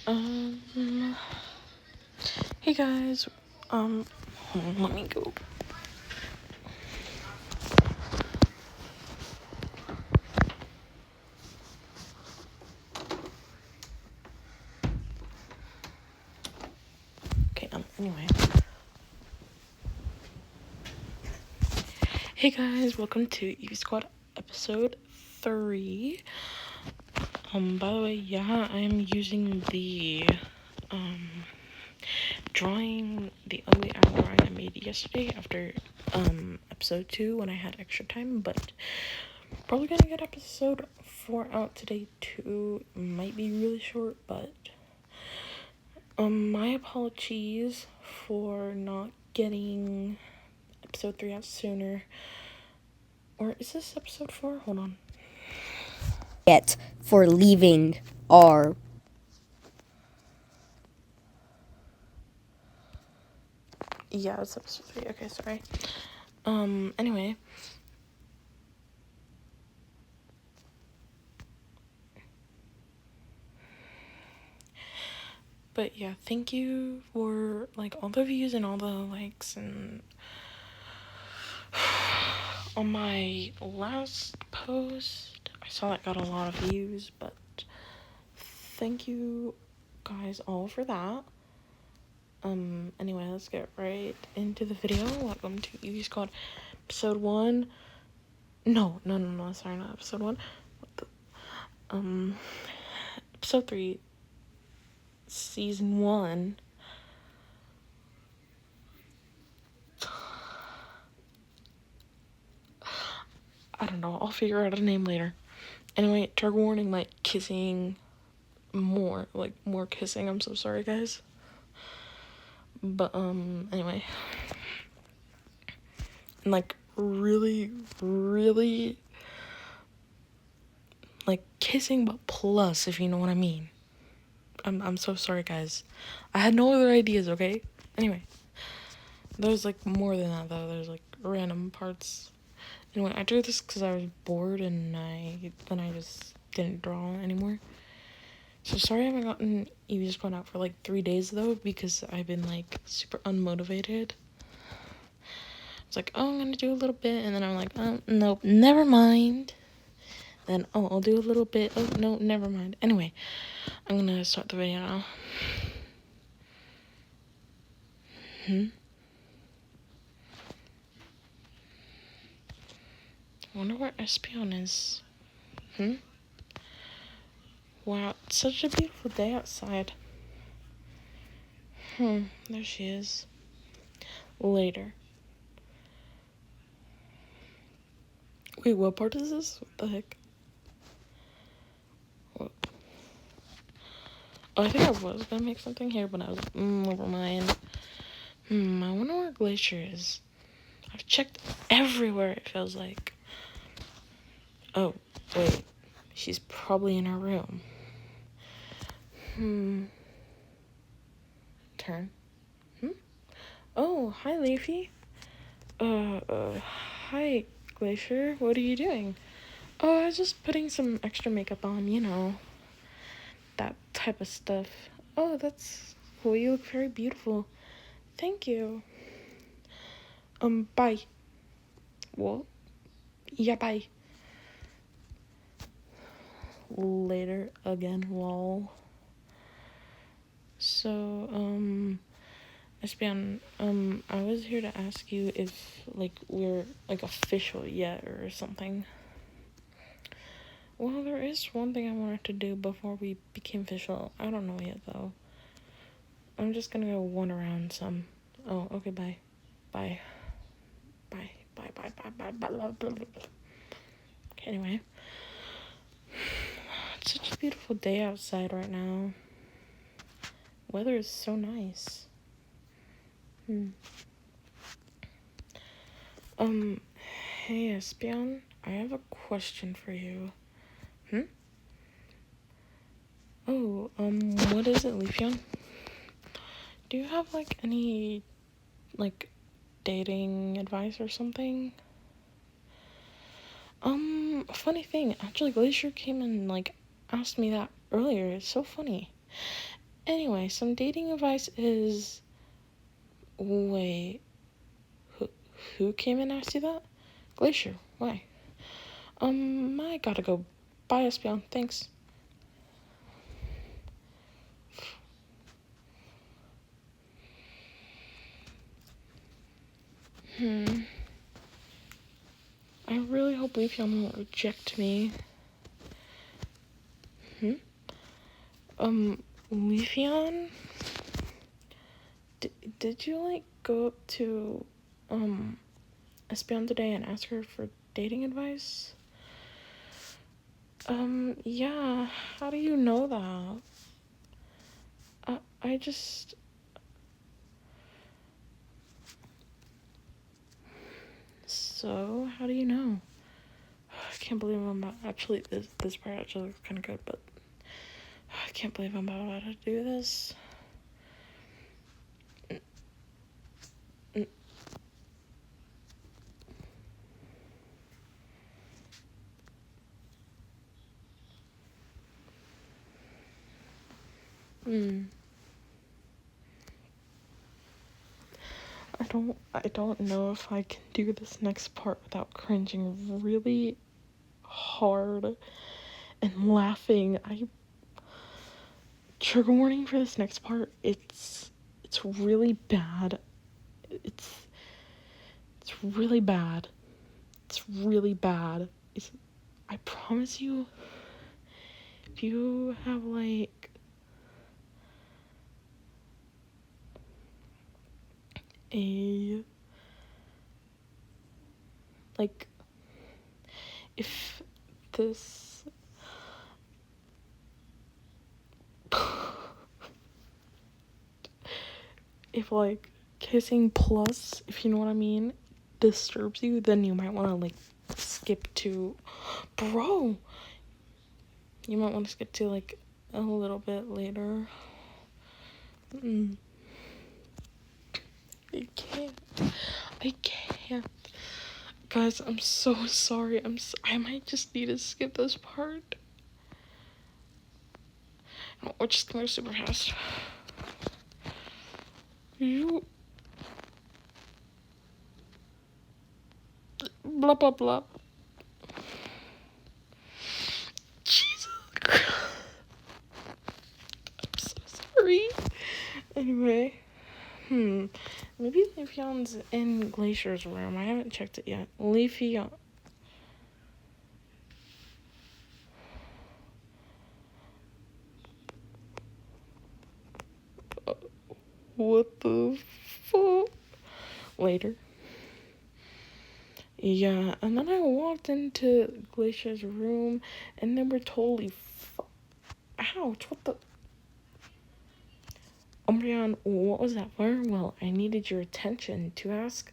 Um, hey guys, hold on, let me go. Okay, anyway. Hey guys, welcome to Eevee Squad episode 3. By the way, yeah, I'm using the, the ugly eye drawing I made yesterday after, episode 2 when I had extra time, but probably gonna get episode 4 out today too. Might be really short, but, my apologies for not getting episode 3 out sooner. Or is this episode 4? Hold on. Yet for leaving our Yeah, it's episode 3. Okay, sorry. Anyway. But yeah, thank you for, like, all the views and all the likes and on my last post, I saw that got a lot of views, but thank you guys all for that. Anyway, let's get right into the video. Welcome to Eevee Squad episode 1. No, sorry, not episode 1. What the, episode 3, season 1. I don't know, I'll figure out a name later. Anyway, trigger warning, like, kissing more kissing. I'm so sorry, guys. But, anyway. And, like, really, like, kissing, but plus, if you know what I mean. I'm so sorry, guys. I had no other ideas, okay? Anyway. There's, like, more than that, though. There's, like, random parts. Anyway, I drew this because I was bored and I just didn't draw anymore. So sorry I haven't gotten Eevee Squad out for like 3 days though, because I've been like super unmotivated. It's like, oh, I'm gonna do a little bit, and then I'm like, oh, nope, never mind. Then, oh, I'll do a little bit. Oh, no, never mind. Anyway, I'm gonna start the video now. I wonder where se1 is. Wow, it's such a beautiful day outside. There she is. Later. Wait, what part is this? What the heck? What? Oh, I think I was gonna make something here, but I was never mind. I wonder where Glacier is. I've checked everywhere, it feels like. Oh, wait. She's probably in her room. Turn. Oh, hi, Leafy. Hi, Glacier. What are you doing? Oh, I was just putting some extra makeup on, you know. That type of stuff. Oh, that's cool. You look very beautiful. Thank you. Bye. What? Yeah, bye. Later again, lol. So, se1, I was here to ask you if, like, we're, like, official yet or something. Well, there is one thing I wanted to do before we became official. I don't know yet, though. I'm just gonna go wander around some. Oh, okay, bye. Bye. Bye. Bye, bye, bye, bye, bye, blah, blah, blah. Okay, anyway. It's such a beautiful day outside right now. Weather is so nice. Hey, se1, I have a question for you. Oh, what is it, Leafeon? Do you have, like, any, like, dating advice or something? Funny thing, actually, Glacier came and, like, asked me that earlier. It's so funny. Anyway, some dating advice is... Wait, who came and asked you that? Glacier, why? I gotta go. Bye, Espion, thanks. I really hope Leafeon won't reject me. Leafeon? Did you, like, go up to, Espion today and ask her for dating advice? Yeah, how do you know that? I just... So, how do you know? I can't believe I'm about... Actually, this part actually looks kind of good, but... I can't believe I'm about to do this. I don't know if I can do this next part without cringing really hard and laughing. Trigger warning for this next part. It's really bad. It's really bad. It's really bad. I promise you, if you have like a like if this if like kissing plus, if you know what I mean, disturbs you, then you might want to like skip to bro. You might want to skip to like a little bit later. I can't. Guys, I'm so sorry. I might just need to skip this part. No, we're just gonna go super fast. You... Blah, blah, blah. Jesus Christ. I'm so sorry. Anyway. Maybe Leafeon's in Glacier's room. I haven't checked it yet. Leafeon... What the fuck? Later. Yeah, and then I walked into Glacier's room, and they were totally ouch, what the... Umbreon, what was that for? Well, I needed your attention to ask.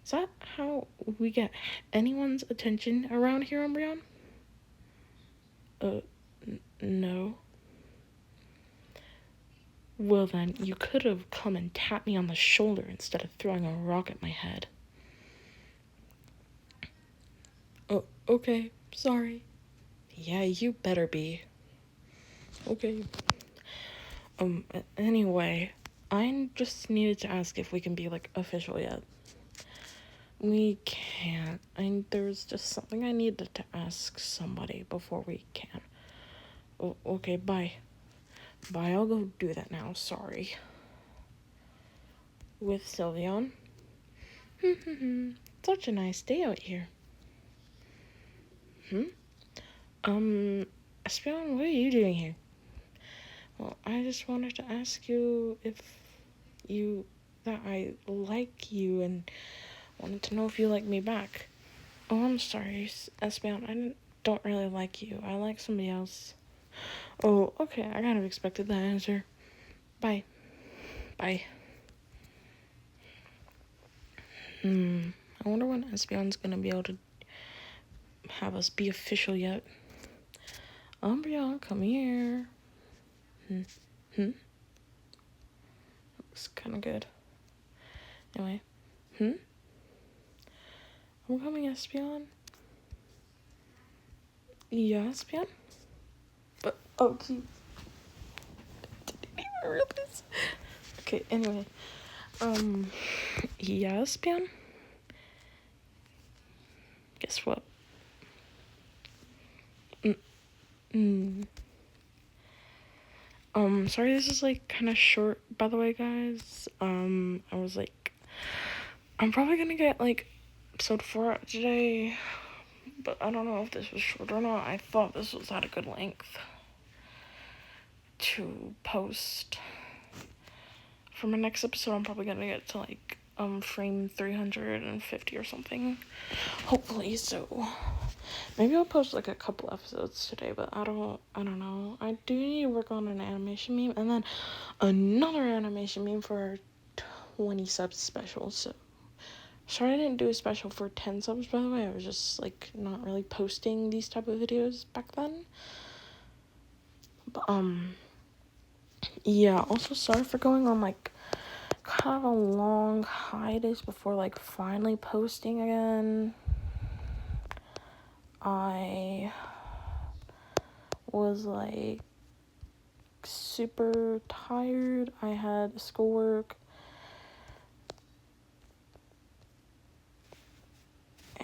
Is that how we get anyone's attention around here, Umbreon? No. Well then, you could have come and tapped me on the shoulder instead of throwing a rock at my head. Oh, okay, sorry. Yeah, you better be. Okay. Anyway, I just needed to ask if we can be, like, official yet. We can't. There's just something I needed to ask somebody before we can. Oh, okay, bye. Bye, I'll go do that now, sorry. With Sylveon. Such a nice day out here. Espion, what are you doing here? Well, I just wanted to ask you if that I like you and wanted to know if you like me back. Oh, I'm sorry, Espion, I don't really like you. I like somebody else. Oh, okay, I kind of expected that answer. Bye. Bye. I wonder when Espion's gonna be able to have us be official yet. Umbreon, come here. Looks kind of good. Anyway. I'm coming, Espion. Yeah, Espion? But, oh, geez. Didn't even really is. Okay, anyway. Yes, Pian? Guess what? Mm. Sorry this is like kind of short, by the way, guys. I was like, I'm probably gonna get like episode 4 out today, but I don't know if this was short or not. I thought this was at a good length to post. For my next episode, I'm probably gonna get to like frame 350 or something, hopefully. So maybe I'll post like a couple episodes today, but I don't know. I do need to work on an animation meme and then another animation meme for our 20 subs special. So sorry I didn't do a special for 10 subs, by the way. I was just like not really posting these type of videos back then. But yeah, also sorry for going on like kind of a long hiatus before like finally posting again. I was like super tired. I had schoolwork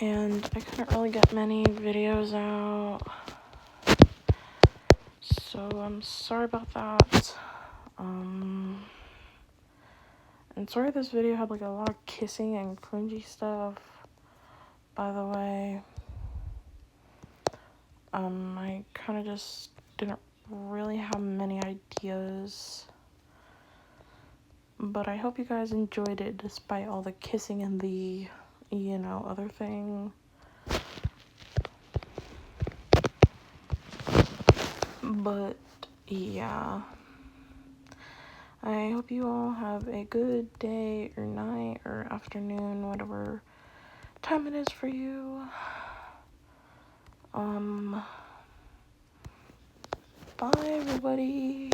and I couldn't really get many videos out, so I'm sorry about that. And sorry this video had like a lot of kissing and cringy stuff, by the way. I kind of just didn't really have many ideas, but I hope you guys enjoyed it despite all the kissing and the, you know, other thing. But yeah, I hope you all have a good day or night or afternoon, whatever time it is for you. Bye everybody.